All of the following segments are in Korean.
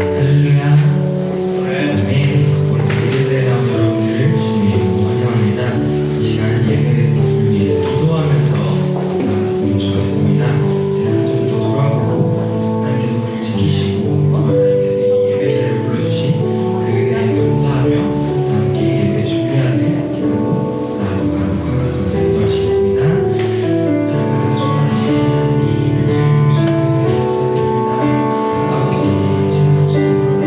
할렐루야. 아멘. 오늘 예배에 나온 여러분들을 주님의 환영합니다. 이 시간 예배를 위해서 기도하면서 나갔으면 좋겠습니다. 제가 좀 더 돌아보고 하나님께서 우리를 지키시고 하나님께서 이 예배자를 불러주신 그 은혜에 감사하며 함께 예배 준비하는 기도로 나아가도록 하겠습니다. 기도하시겠습니다. 사랑하는 주님 하나님, 말씀을 주시는 감사드립니다. 아버지, 지금 주님으로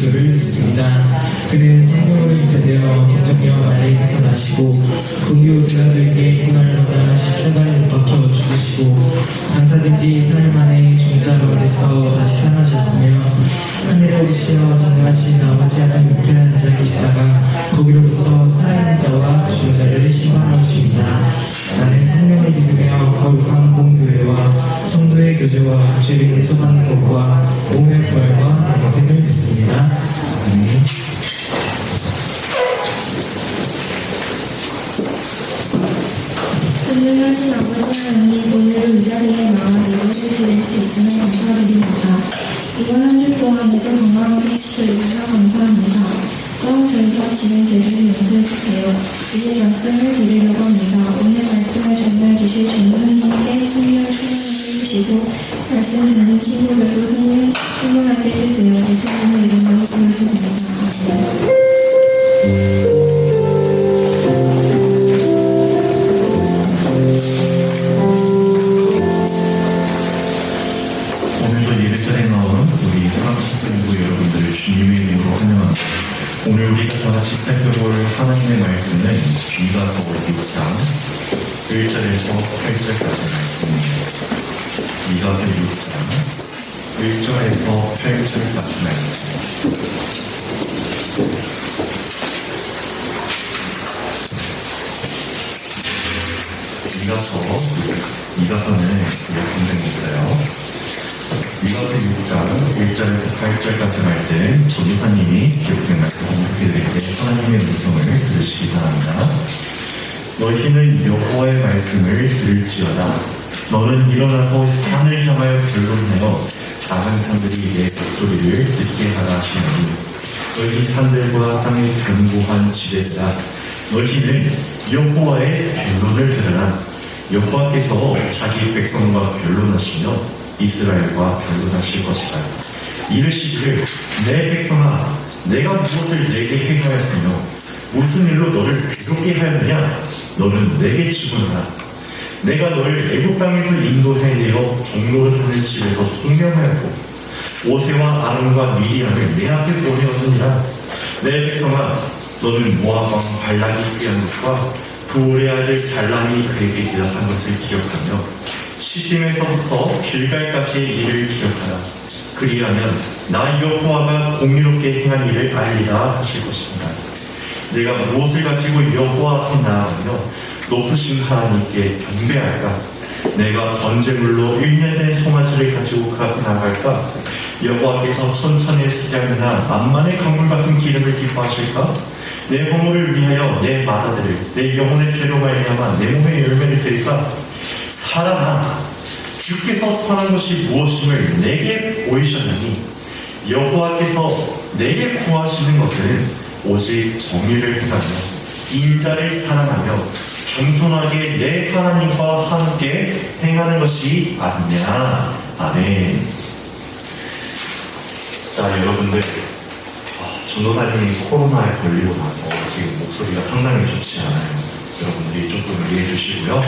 줄을 믿습니다. 그는 생명을 되되어 동정녀 마리아에게서 나시고 공유 대가들에게 고난을 십자가에 못 박혀 죽으시고 장사된지 4일 만에 중자로에서 다시 살아나셨으며 하늘에 오르시어 장가하신 아버지 하나님 우편에 앉아 계시다가 거기로부터 살아있는 자와 죽은 자를 심판하십니다. 나는 생명을 믿으며 거룩한 공교회와 성도의 교제와 죄를 용서받는 것과 몸의 부활과 영생을 믿습니다. 아멘. 존경하신 아버지 하나님, 오늘 이 자리에 나와 예배를 드릴 수 있음에 감사드립니다. 이번 한 주 동안에도 건강하게 지켜주셔서 감사합니다. 또 저희가 지는 죄를 용서해주세요. 이제 말씀을 드리려고 합니다. 오늘 말씀을 전달 주실 전도사님께 성령 충만하게 해주시고 말씀 듣는 친구들도 성령 충만하게 해주세요. 예수님의 이름으로 기도드립니다. 오늘도 예배전에 나온 우리 사랑하신 성도 여러분들 주님의 이름으로 환영합니다. 오늘 우리가 다 같이 살펴볼 하나님의 말씀은 미가서 6장 1절에서 8절까지 말씀입니다. 미가서 6장 1절에서 8절까지 말씀. 미가서는 성경이 있어요. 미가서 6장 1절에서 8절까지 말씀, 전도사님이 기록된 말씀 공독해드릴 때 하나님의 음성을 들으시기 바랍니다. 너희는 여호와의 말씀을 들을지어다. 너는 일어나서 산을 향하여 변론하여 작은 산들이 내 목소리를 듣게 하라 하시니 너희 산들과 땅의 견고한 지대들아 너희는 여호와의 변론을 들으라. 여호와께서 자기 백성과 변론하시며 이스라엘과 변론하실 것이다. 이르시기를 내 백성아 내가 무엇을 내게 행하였으며 무슨 일로 너를 괴롭게 하였느냐. 너는 내게 증언하라. 내가 너를 애국 땅에서 인도해내어 종노릇하는 집에서 속량하였고 오세와 아론과 미리암을 내 앞에 보내었느니라. 내 백성아 너는 모압 왕 발락이 피한 것과 부올의 아들 발람이 그에게 대답한 것을 기억하며 시딤에서부터 길갈까지의 일을 기억하라. 그리하면 나 여호와가 공의롭게 행한 일을 알리라 하실 것입니다. 내가 무엇을 가지고 여호와 앞에 나아가며 높으신 하나님께 경배할까? 내가 번제물로 1년 된 송아지를 가지고 그 앞에 나갈까? 여호와께서 천천의 수량이나 만만의 강물 같은 기름을 기뻐하실까? 내 허물을 위하여 내 마다들을 내 영혼의 죄로 말미암아 내 몸의 열매를 드릴까? 사람아 주께서 선한 것이 무엇임을 내게 보이셨나니 여호와께서 내게 구하시는 것은 오직 정의를 행하며 인자를 사랑하며 겸손하게 내 하나님과 함께 행하는 것이 아니냐. 아멘. 자 여러분들 전도사님이 코로나에 걸리고 나서 지금 목소리가 상당히 좋지 않아요. 여러분들이 조금 이해해 주시고요.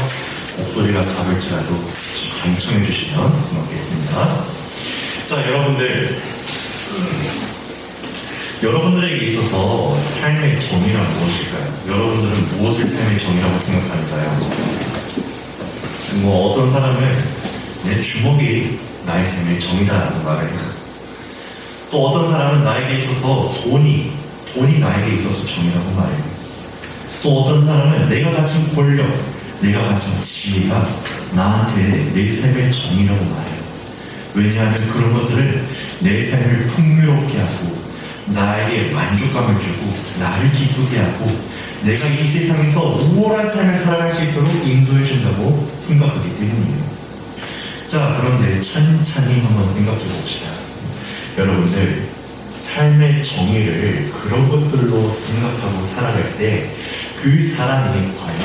목소리가 작을지라도 좀 경청해 주시면 고맙겠습니다. 자, 여러분들에게 있어서 삶의 정의란 무엇일까요? 여러분들은 무엇을 삶의 정의라고 생각하는가요? 어떤 사람은 내 주먹이 나의 삶의 정의다라고 말을 해요. 또 어떤 사람은 나에게 있어서 돈이 나에게 있어서 정의라고 말해요. 또 어떤 사람은 내가 가진 권력, 내가 가진 지혜가 나한테 내 삶의 정의라고 말해요. 왜냐하면 그런 것들은 내 삶을 풍요롭게 하고 나에게 만족감을 주고 나를 기쁘게 하고 내가 이 세상에서 우월한 삶을 살아갈 수 있도록 인도해 준다고 생각하기 때문이에요. 자, 그런데 찬찬히 한번 생각해 봅시다. 여러분들 삶의 정의를 그런 것들로 생각하고 살아갈 때 그 사람이 과연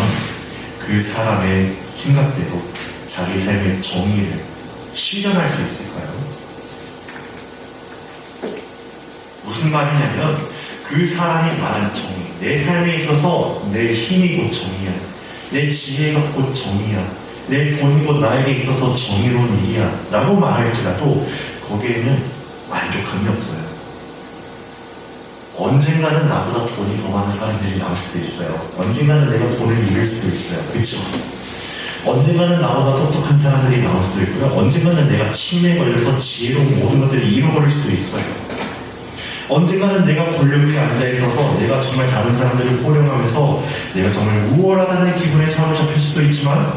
그 사람의 생각대로 자기 삶의 정의를 실현할 수 있을까요? 무슨 말이냐면 그 사람이 말한 정의, 내 삶에 있어서 내 힘이 곧 정의야, 내 지혜가 곧 정의야, 내 돈이 곧 나에게 있어서 정의로운 일이야 라고 말할지라도 거기에는 만족함이 없어요. 언젠가는 나보다 돈이 더 많은 사람들이 나올 수도 있어요. 언젠가는 내가 돈을 잃을 수도 있어요. 그렇죠? 언젠가는 나보다 똑똑한 사람들이 나올 수도 있고요. 언젠가는 내가 치매에 걸려서 지혜로운 모든 것들을 잃어버릴 수도 있어요. 언젠가는 내가 권력에 앉아있어서 내가 정말 다른 사람들을 호령하면서 내가 정말 우월하다는 기분에 사로잡힐 수도 있지만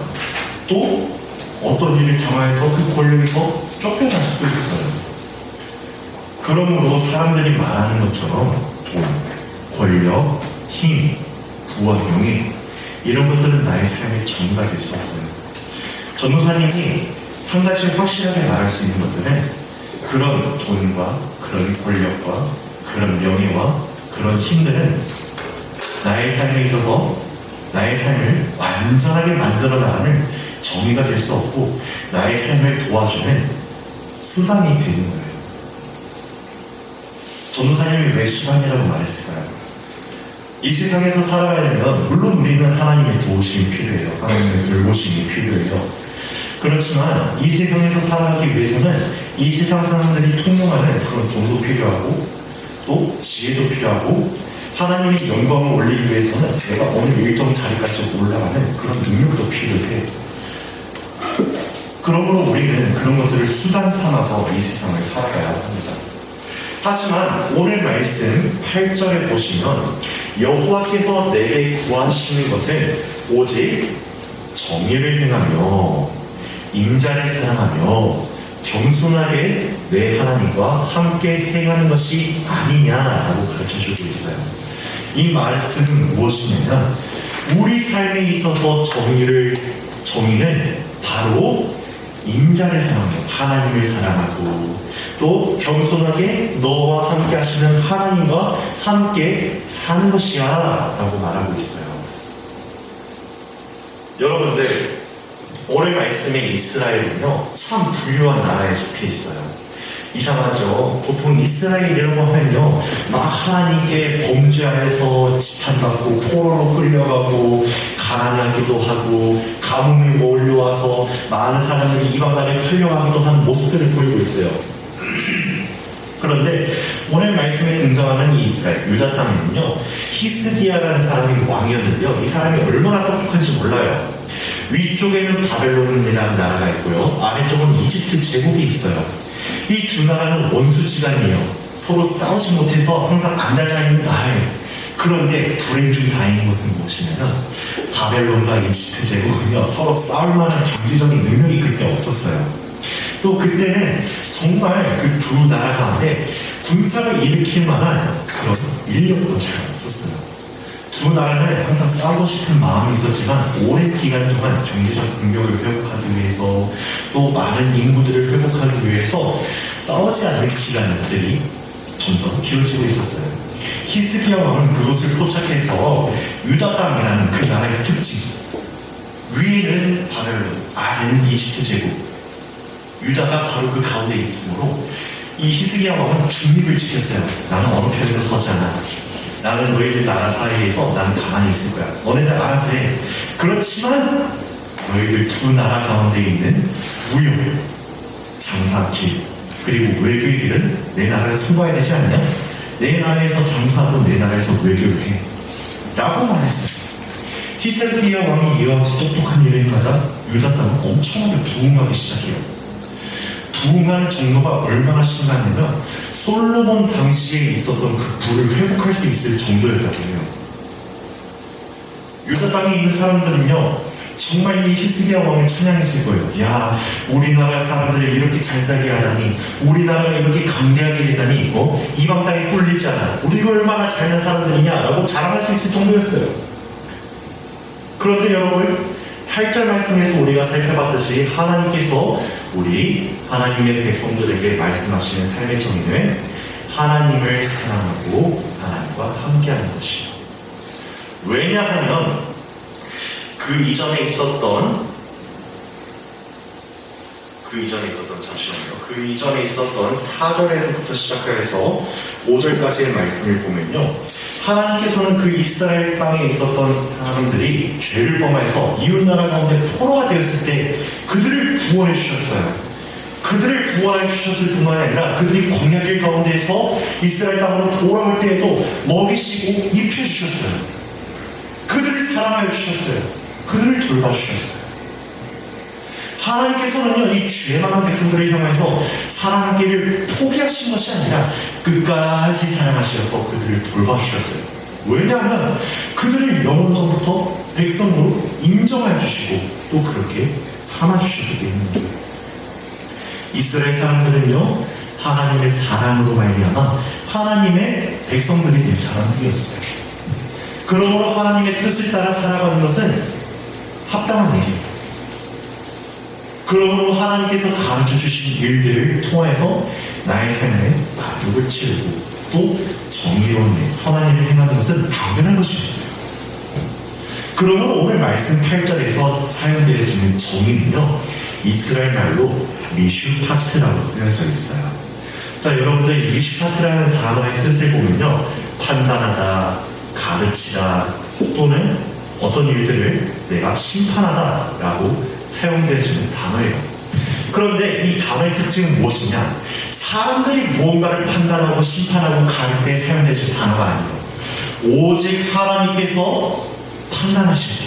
또 어떤 일을 당하여서 그 권력에서 쫓겨날 수도 있어요. 그러므로 사람들이 말하는 것처럼 돈, 권력, 힘, 부와 명예 이런 것들은 나의 삶의 정의가 될 수 없어요. 전도사님이 한 가지 확실하게 말할 수 있는 것들은 그런 돈과 그런 권력과 그런 명예와 그런 힘들은 나의 삶에 있어서 나의 삶을 완전하게 만들어 나가는 정의가 될 수 없고 나의 삶을 도와주는 수단이 되는 거예요. 전도사님이 왜 수단이라고 말했을까요? 이 세상에서 살아가려면 물론 우리는 하나님의 도우심이 필요해요. 하나님의 돌보심이 필요해요. 그렇지만 이 세상에서 살아가기 위해서는 이 세상 사람들이 통용하는 그런 돈도 필요하고 또 지혜도 필요하고 하나님의 영광을 올리기 위해서는 내가 어느 일정 자리까지 올라가는 그런 능력도 필요해. 그러므로 우리는 그런 것들을 수단 삼아서 이 세상을 살아가야 합니다. 하지만 오늘 말씀 8절에 보시면 여호와께서 내게 구하시는 것은 오직 정의를 행하며 인자를 사랑하며 겸손하게 내 하나님과 함께 행하는 것이 아니냐라고 가르쳐주고 있어요. 이 말씀은 무엇이냐면 우리 삶에 있어서 정의는 바로 인자를 사랑하며 하나님을 사랑하고 또 겸손하게 너와 함께 하시는 하나님과 함께 사는 것이야 라고 말하고 있어요. 여러분들 오늘 말씀의 이스라엘은요 참 부유한 나라에 속해 있어요. 이상하죠? 보통 이스라엘이라고 하면요 막 하나님께 범죄하여서 지탄받고 포로로 끌려가고 가난하기도 하고 가뭄이 몰려와서 많은 사람들이 이방간에 팔려가기도 하는 모습들을 보이고 있어요. 그런데 오늘 말씀에 등장하는 이 이스라엘 유다 땅에는요 히스기야라는 사람이 왕이었는데요 이 사람이 얼마나 똑똑한지 몰라요. 위쪽에는 바벨론이라는 나라가 있고요 아래쪽은 이집트 제국이 있어요. 이 두 나라는 원수지간이에요. 서로 싸우지 못해서 항상 안달나있는 나라예요. 그런데 불행 중 다행인 것은 무엇이냐면 바벨론과 이집트 제국은요 서로 싸울 만한 경제적인 능력이 그때 없었어요. 또 그때는 정말 그 두 나라 가운데 군사를 일으킬 만한 그런 인력도 잘 없었어요. 두 나라는 항상 싸우고 싶은 마음이 있었지만 오랜 기간 동안 경제적 공격을 회복하기 위해서 또 많은 인구들을 회복하기 위해서 싸우지 않는 기간들이 점점 길어지고 있었어요. 히스기야 왕은 그곳을 포착해서 유다 땅이라는 그 나라의 특징 위에는 바벨론, 아래는 이집트 제국 유다가 바로 그 가운데 있으므로 이 히스기야 왕은 중립을 지켰어요. 나는 어느 편에도 서지 않아. 나는 너희들 나라 사이에서 나는 가만히 있을 거야. 너네들 알아서 해. 그렇지만 너희들 두 나라 가운데 있는 무역, 장사길 그리고 외교의 길은 내 나라에 통과해야 되지 않냐? 내 나라에서 장사하고 내 나라에서 외교를 해. 라고 말했어요. 히스기야 왕이 이와 같이 똑똑한 일을 행하자 유다 땅은 엄청나게 부흥하기 시작해요. 부흥하는 정도가 얼마나 심각하냐면 솔로몬 당시에 있었던 그 부를 회복할 수 있을 정도였다고 해요. 유다 땅에 있는 사람들은요 정말 이 히스기야 왕을 찬양했을 거예요. 야 우리나라 사람들을 이렇게 잘 살게 하다니 우리나라가 이렇게 강대하게 되다니 이방 땅에 꿀리지 않아 우리가 얼마나 잘난 사람들이냐 라고 자랑할 수 있을 정도였어요. 그런데 여러분 8절 말씀에서 우리가 살펴봤듯이 하나님께서 우리 하나님의 백성들에게 말씀하시는 삶의 정의는 하나님을 사랑하고 하나님과 함께하는 것이요. 왜냐하면 그 이전에 있었던 그 이전에 있었던 4절에서부터 시작해서 5절까지의 말씀을 보면요. 하나님께서는 그 이스라엘 땅에 있었던 사람들이 죄를 범해서 이웃나라 가운데 포로가 되었을 때 그들을 구원해 주셨어요. 그들을 구원해 주셨을 뿐만 아니라 그들이 광야길 가운데에서 이스라엘 땅으로 돌아올 때에도 먹이시고 입혀주셨어요. 그들을 사랑하여 주셨어요. 그들을 돌봐주셨어요. 하나님께서는요, 이 죄 많은 백성들을 향해서 사랑하기를 포기하신 것이 아니라 끝까지 사랑하셔서 그들을 돌봐주셨어요. 왜냐하면 그들을 영원전부터 백성으로 인정해 주시고 또 그렇게 삼아주셨기 때문입니다. 이스라엘 사람들은요, 하나님의 사랑으로 말미암아 하나님의 백성들이 된 사람들이었어요. 그러므로 하나님의 뜻을 따라 살아가는 것은 합당한 일입니다. 그러므로 하나님께서 가르쳐 주신 일들을 통해서 나의 삶에 가족을 치르고 또 정의로운 일, 선한 일을 행하는 것은 당연한 것이었어요. 그러므로 오늘 말씀 8절에서 사용되어지는 정의는요, 이스라엘 말로 미슈파트라고 쓰여져 있어요. 자, 여러분들 이 미슈파트라는 단어의 뜻을 보면요, 판단하다, 가르치다, 또는 어떤 일들을 내가 심판하다라고 사용되어지는 단어예요. 그런데 이 단어의 특징은 무엇이냐? 사람들이 무언가를 판단하고 심판하고 가를 때 사용되어지는 단어가 아니에요. 오직 하나님께서 판단하실 때,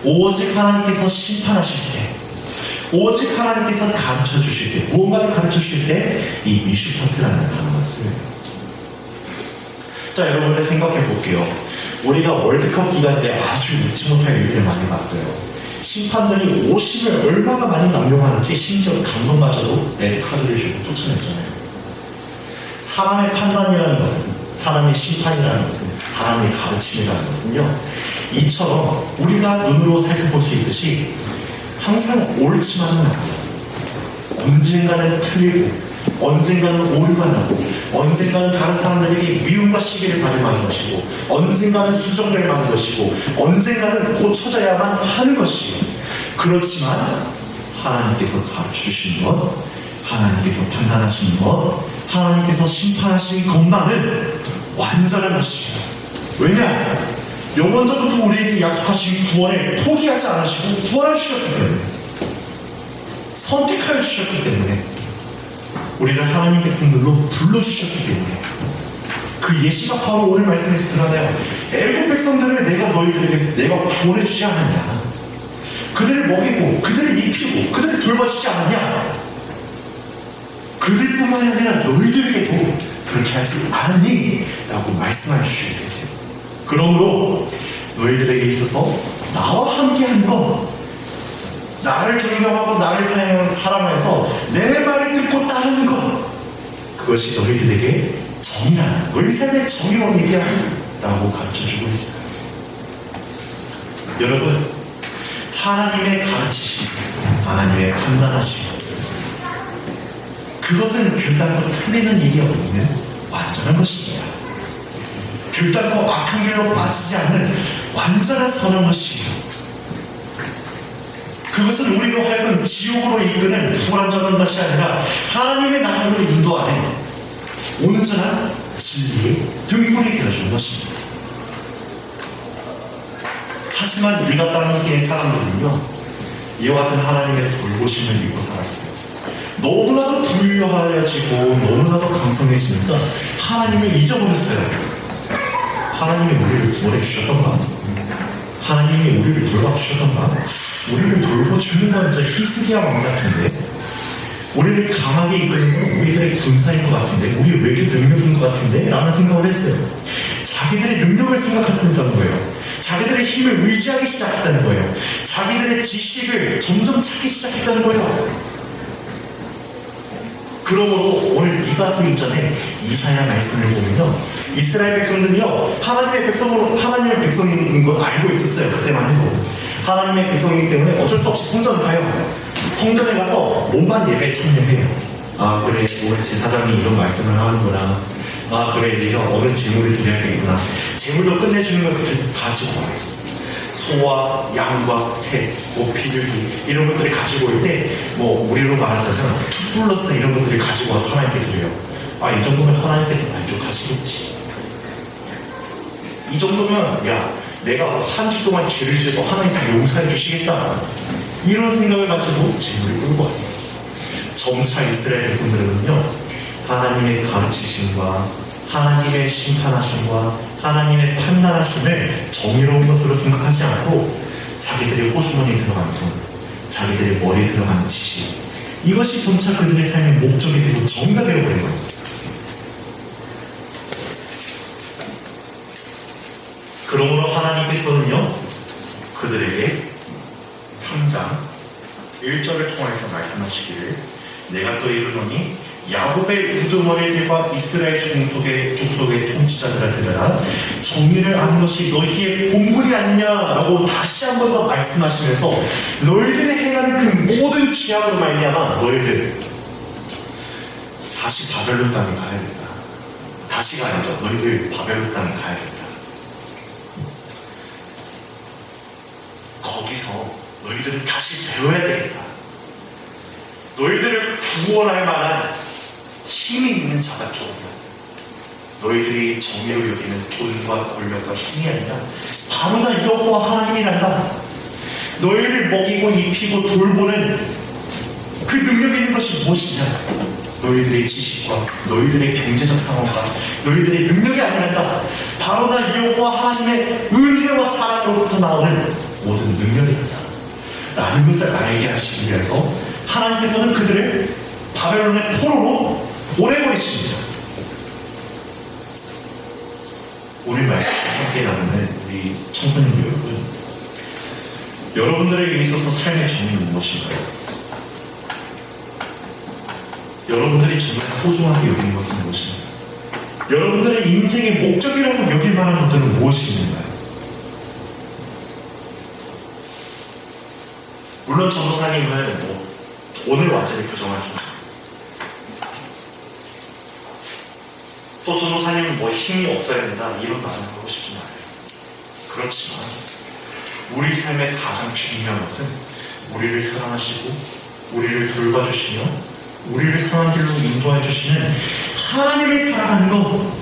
오직 하나님께서 심판하실 때, 오직 하나님께서 가르쳐 주실 때, 무언가를 가르쳐 주실 때 이 미슈파트라는 단어가 쓰여요. 자, 여러분들 생각해 볼게요. 우리가 월드컵 기간 때 아주 잊지 못할 일들을 많이 봤어요. 심판들이 오심을 얼마나 많이 남용하는지, 심지어 감독마저도 레드카드를 주고 쫓아냈잖아요. 사람의 판단이라는 것은, 사람의 심판이라는 것은, 사람의 가르침이라는 것은요, 이처럼 우리가 눈으로 살펴볼 수 있듯이 항상 옳지만은 않아요. 언젠가는 틀리고, 언젠가는 오류가 나고, 언젠가는 다른 사람들에게 미움과 시기를 받을 만한 것이고, 언젠가는 수정될 만한 것이고, 언젠가는 고쳐져야만 하는 것이에요. 그렇지만 하나님께서 가르쳐 주신 것, 하나님께서 판단하신 것, 하나님께서 심판하신 것만은 완전한 것이에요. 왜냐? 영원전부터 우리에게 약속하신 구원을 포기하지 않으시고 구원해 주셨기 때문에, 선택하여 주셨기 때문에, 우리를 하나님 백성들로 불러주셨기 때문에, 그 예시가 바로 오늘 말씀에서 드러나요. 애국 백성들을 내가 너희들에게 내가 보내주지 않았냐? 그들을 먹이고 그들을 입히고 그들을 돌봐주지 않았냐? 그들뿐만이 아니라 너희들에게도 그렇게 하지 않았니? 라고 말씀해 주시게 되세요. 그러므로 너희들에게 있어서 나와 함께한 것, 나를 존경하고 나를 사랑해서 내 말을 듣고 따르는 것, 그것이 너희들에게 정의라, 너희 삶의 정의로운 일이야 라고 가르쳐주고 있어요. 여러분, 하나님의 가르치심, 하나님의 판단하심, 그것은 결단코 틀리는 일이 없는 완전한 것입니다. 결단코 악한 길로 빠지지 않는 완전한 선한 것이에요. 그것은 우리로 하여금 지옥으로 이끄는 불완전한 것이 아니라 하나님의 나라로 인도하는 온전한 진리의 등불이 되어주는 것입니다. 하지만 우리가 다른 세의 사람들은요, 이와 같은 하나님의 돌보심을 믿고 살았어요. 너무나도 부유하여지고 너무나도 강성해지니까 하나님을 잊어버렸어요. 하나님이 우리를 보내주셨던가, 하나님이 우리를 돌봐주셨던가, 우리를 돌보주는 건 이제 히스기야 왕 같은데, 우리를 강하게 이끄는 건 우리들의 군사인 것 같은데, 우리 외교 능력인 것 같은데 라는 생각을 했어요. 자기들의 능력을 생각했다는 거예요. 자기들의 힘을 의지하기 시작했다는 거예요. 자기들의 지식을 점점 찾기 시작했다는 거예요. 그러므로 오늘 이가서 이전에 이사야 말씀을 보면요, 이스라엘 백성들이요, 하나님의 백성인 걸 알고 있었어요. 그때만 해도 하나님의 백성이기 때문에 어쩔 수 없이 성전을 가요. 성전에 가서 몸만 예배 참여해요. 아, 그래, 오늘 제사장이 이런 말씀을 하는구나. 아, 그래, 네가 어느 제물을 드려야겠구나. 제물도 끝내주는 것들 가지고 와요. 소와 양과 새, 뭐 비둘기 이런 것들을 가지고 올 때, 뭐 우리로 말하자면 2+ 이런 것들을 가지고 와서 하나님께 드려요. 아, 이 정도면 하나님께서 만족하시겠지. 이 정도면 야, 내가 한 주 동안 죄를 지어도 하나님 다 용서해 주시겠다, 이런 생각을 가지고 제물을 끌고 왔어요. 점차 이스라엘 백성들은요, 하나님의 가르치심과 하나님의 심판하심과 하나님의 판단하심을 정의로운 것으로 생각하지 않고 자기들의 호주머니에 들어간 돈, 자기들의 머리에 들어간 지식, 이것이 점차 그들의 삶의 목적이 되고 정의가 되어버린 거예요. 그러므로 하나님께서는요, 그들에게 3장 1절을 통해서 말씀하시기를, 내가 또 이르노니 야곱의 우두머리들과 이스라엘 족속의 통치자들아 들으라, 정의를 아는 것이 너희의 본분이 아니냐라고 다시 한 번 더 말씀하시면서 너희들의 행하는 그 모든 죄악으로 말미암아 너희들 다시 바벨론 땅에 가야 된다. 다시 가야죠. 너희들 바벨론 땅에 가야 된다. 거기서 너희들은 다시 배워야 되겠다. 너희들을 구원할 만한 힘이 있는 자가 되어라. 너희들이 정의로 여기는 돈과 권력과 힘이 아니라 바로 나 여호와 하나님이란다. 너희를 먹이고 입히고 돌보는 그 능력이 있는 것이 무엇이냐? 너희들의 지식과 너희들의 경제적 상황과 너희들의 능력이 아니란다. 바로 나 여호와 하나님의 은혜와 사랑으로부터 나오는 모든 능력이란다. 라는 것을 알게 하시기 위해서 하나님께서는 그들을 바벨론의 포로로 보내버리십니다. 오늘 말씀 함께 나누는 우리 청소년 여러분, 여러분들에게 있어서 삶의 정의는 무엇인가요? 여러분들이 정말 소중하게 여기는 것은 무엇인가요? 여러분들의 인생의 목적이라고 여길 만한 것들은 무엇이 있는가요? 물론 전도사님은 돈을 완전히 부정하지만, 또 전도사님은 힘이 없어야 된다 이런 말을 하고 싶지 않아요. 그렇지만 우리 삶의 가장 중요한 것은 우리를 사랑하시고 우리를 돌봐주시며 우리를 선한 길로 인도해 주시는 하나님을 사랑하는 것,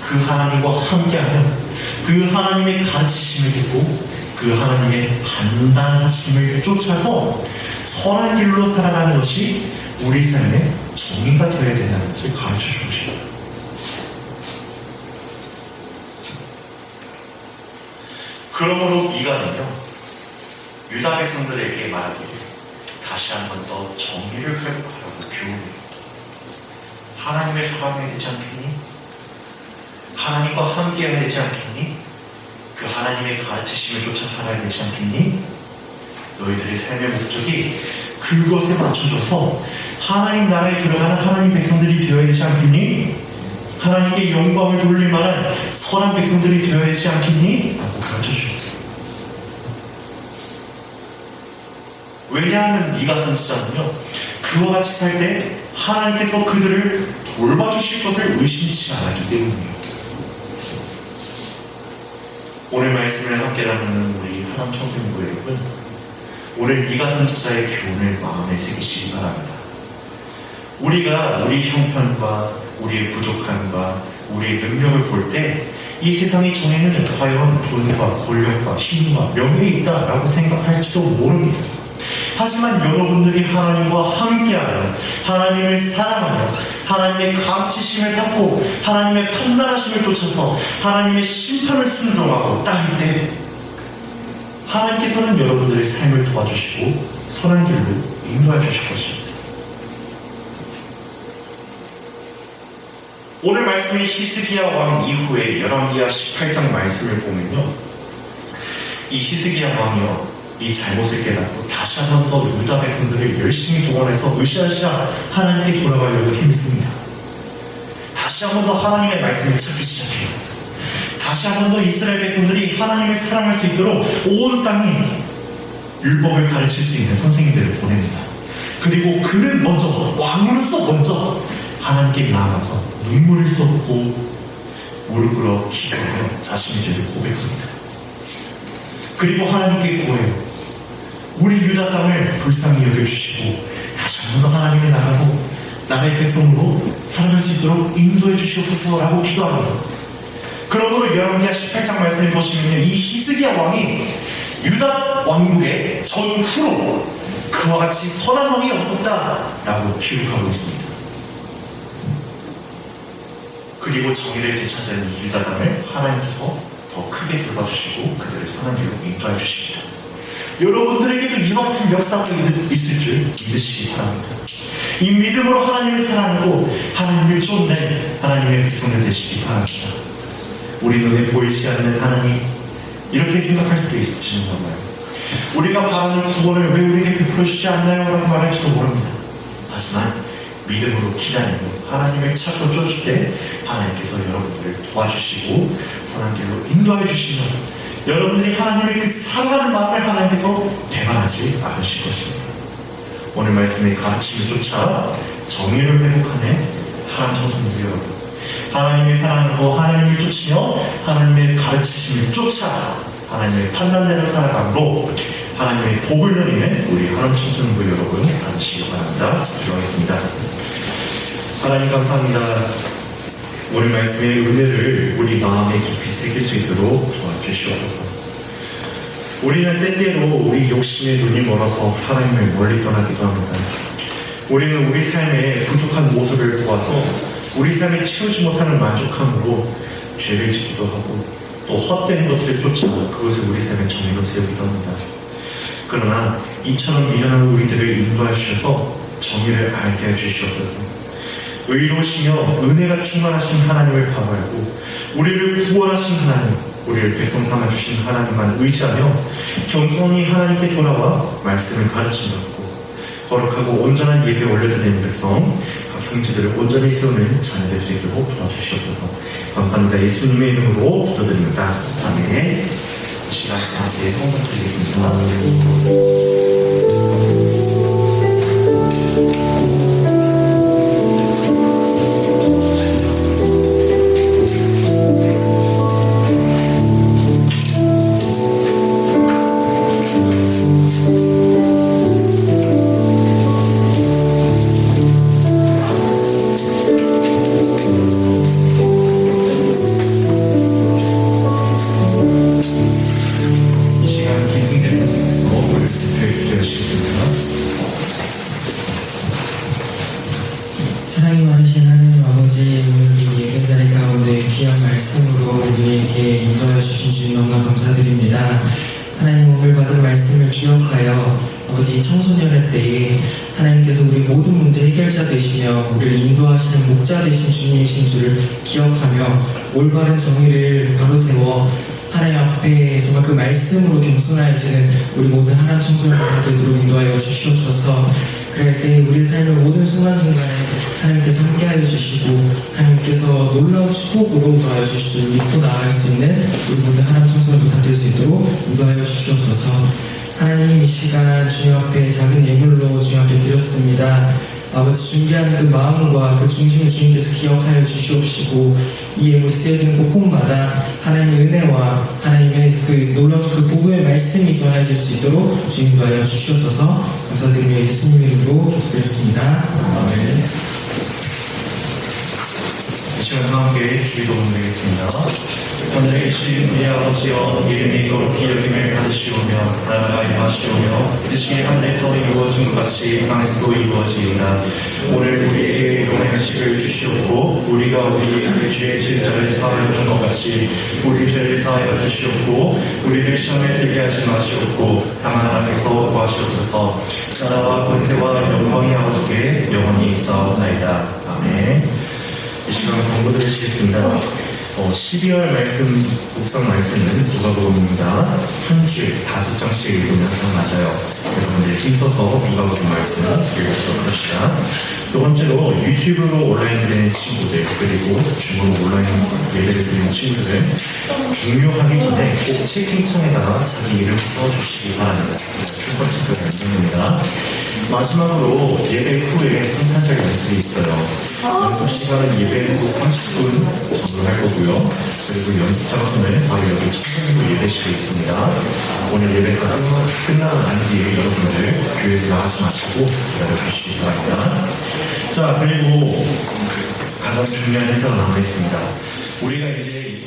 그 하나님과 함께하며 그 하나님의 가르치심을 듣고 그 하나님의 판단하심을 쫓아서 선한 길로 살아가는 것이 우리 삶의 정의가 되어야 된다는 것을 가르쳐주고 싶어요. 그러므로 미가는요, 유다 백성들에게 말하기를 다시 한 번 더 정의를 회복하라고 교훈해요. 하나님을 사랑해야 되지 않겠니? 하나님과 함께해야 되지 않겠니? 그 하나님의 가르치심을 쫓아 살아야 되지 않겠니? 너희들의 삶의 목적이 그것에 맞춰져서 하나님 나라에 들어가는 하나님 백성들이 되어야 되지 않겠니? 하나님께 영광을 돌릴 만한 선한 백성들이 되어야 되지 않겠니? 라고 가르쳐주셨어요. 왜냐하면 미가 선지자는요, 그와 같이 살 때 하나님께서 그들을 돌봐주실 것을 의심치 않았기 때문이에요. 오늘 말씀을 함께 나누는 우리 하나님 청소년부 여러분, 오늘 미가 선지자의 교훈을 마음에 새기시기 바랍니다. 우리가 우리 형편과 우리의 부족함과 우리의 능력을 볼 때 이 세상의 정의는 과연 돈과 권력과 힘과 명예에 있다라고 생각할지도 모릅니다. 하지만 여러분들이 하나님과 함께하며 하나님을 사랑하며 하나님의 가르치심을 받고 하나님의 판단하심을 쫓아서 하나님의 심판을 순종하고 따를 때 하나님께서는 여러분들의 삶을 도와주시고 선한 길로 인도해 주실 것입니다. 오늘 말씀의 히스기야 왕 이후에 열왕기야 18장 말씀을 보면요, 이 히스기야 왕이요, 이 잘못을 깨닫고 다시 한 번 더 유다 백성들을 열심히 동원해서 으쌰으쌰 하나님께 돌아가려고 힘씁니다. 다시 한 번 더 하나님의 말씀을 찾기 시작해요. 다시 한 번 더 이스라엘 백성들이 하나님을 사랑할 수 있도록 온 땅에 율법을 가르칠 수 있는 선생님들을 보냅니다. 그리고 그는 먼저, 왕으로서 먼저 하나님께 나아가서 눈물을 쏟고 무릎 꿇어 기도하며 자신의 죄를 고백합니다. 그리고 하나님께 구해요. 우리 유다 땅을 불쌍히 여겨주시고 다시 한 번 더 하나님에 나가고 나라의 백성으로 살아갈 수 있도록 인도해 주시옵소서라고 기도합니다. 그러므로 열왕기야 18장 말씀을 보시면요, 이 히스기야 왕이 유다 왕국의 전후로 그와 같이 선한 왕이 없었다라고 기록하고 있습니다. 그리고 정의를 되찾은 이 유다 땅을 하나님께서 더 크게 돌봐주시고 그들을 선한 길로 인도해 주십니다. 여러분들에게도 이와 같은 역사가 있을 줄 믿으시기 바랍니다. 이 믿음으로 하나님을 사랑하고 하나님을 쫓는 하나님의 백성들 되시기 바랍니다. 우리 눈에 보이지 않는 하나님, 이렇게 생각할 수도 있을지는 몰라요. 우리가 바라는 구원을 왜 우리에게 베풀어 주지 않나요? 라고 말할지도 모릅니다. 하지만 믿음으로 기다리고 하나님을 찾고 쫓을 때 하나님께서 여러분들을 도와주시고 선한 길로 인도해 주시면 여러분들이 하나님의 그 사랑하는 마음을 하나님께서 배반하지 않으실 것입니다. 오늘 말씀의 가르침을 쫓아 정의를 회복하는 하나님 청소년들 여러분, 하나님의 사랑으로 하나님을 쫓으며 하나님의 가르치심을 쫓아 하나님의 판단대로 살아감으로 하나님의 복을 누리는 우리 하나님 청소년들 여러분 받으시기 바랍니다. 기도하겠습니다. 하나님 감사합니다. 오늘 말씀의 은혜를 우리 마음에 깊이 새길 수 있도록 도와주시옵소서. 우리는 때때로 우리 욕심의 눈이 멀어서 하나님을 멀리 떠나기도 합니다. 우리는 우리 삶의 부족한 모습을 보아서 우리 삶에 채우지 못하는 만족함으로 죄를 짓기도 하고 또 헛된 것을 쫓아 그것을 우리 삶의 정의로 세우기도 합니다. 그러나 이처럼 미련한 우리들을 인도해 주셔서 정의를 알게 해 주시옵소서. 의로우시며 은혜가 충만하신 하나님을 바라고 우리를 구원하신 하나님, 우리를 백성 삼아주신 하나님만 의지하며 겸손히 하나님께 돌아와 말씀을 가르침받고 거룩하고 온전한 예배 올려드리는 백성, 각 형제들을 온전히 세우는 자녀 될 수 있도록 도와주시옵소서. 감사합니다. 예수님의 이름으로 기도드립니다. 아멘. 이 시간 함께 성경 드리겠습니다. 사랑이 많으신 하나님 아버지, 오늘 이 예배 자리 가운데 귀한 말씀으로 우리에게 인도하여 주신 주님 너무나 감사드립니다. 하나님 오늘 받은 말씀을 기억하여 아버지 청소년의 때에 하나님께서 우리 모든 문제 해결자 되시며 우리를 인도하시는 목자 되신 주님이신 줄을 기억하며 올바른 정의를 바로 세워 하나님 앞에 정말 그 말씀으로 겸손해지는 우리 모든 하나님 청소년들 되도록 인도하여 주시옵소서. 그럴 때 우리 삶의 모든 순간순간에 하나님께서 함께하여 주시고 하나님께서 놀라운 축복으로 인도하여 주실 줄 믿고 나아갈 수 있는 우리 모든 하나님 청소년들 다 될 수 있도록 인도하여 주시옵소서. 하나님 이 시간 주님 앞에 작은 예물로 주님 앞에 드렸습니다. 아버지 준비하는 그 마음과 그 중심을 주님께서 기억하여 주시옵시고 이 예물이 쓰여지는 곳곳마다 하나님의 은혜와 하나님의 그 놀라운 그 복음의 말씀이 전해질 수 있도록 주님 도하여 주시옵소서. 감사드리며 예수님의 이름으로 기도드렸습니다. 아멘. 이 시간 함께 주기도 드리겠습니다. 하늘에 계신 우리 아버지여, 이름이 거룩히 여김을 받으시오며 나라가 임하시오며 뜻이 하늘에서 이루어진 것 같이 땅에서도 이루어지이다. 오늘 우리에게 일용할 양식을 주시옵고 우리가 우리의 죄의 질자를 사하여 준 것 같이 우리 죄를 사하여 주시옵고 우리를 시험에 들게 하지 마시옵고 다만 하나님께서 구하시옵소서. 나라와 권세와 영광이 아버지께 영원히 있사옵나이다. 아멘. 이 시간 공부 드리시겠습니다. 12월 말씀, 묵상 말씀은 누가복음입니다. 한 주에 5장씩 읽으면 맞아요. 여러분들 힘써서 누가복음 말씀 읽어보도록 합시다. 두 번째로 유튜브로 온라인 드리는 친구들, 그리고 줌으로 온라인 예배를 드리는 친구들, 종료하기 전에 꼭 채팅창에다가 자기 이름 써주시기 바랍니다. 출석 체크가 연장입니다. 마지막으로 예배 후에 성탄절 연습이 있어요. 연습 시간은 예배 후 30분 정도 할 거고요. 그리고 연습 장소는 바로 여기 청소년부 예배실에 있습니다. 오늘 예배가 끝나고 난 뒤에 여러분들 교회에서 나가지 마시고 기다려주시기 바랍니다. 자, 그리고 가장 중요한 해석을 남아있습니다. 우리가 이제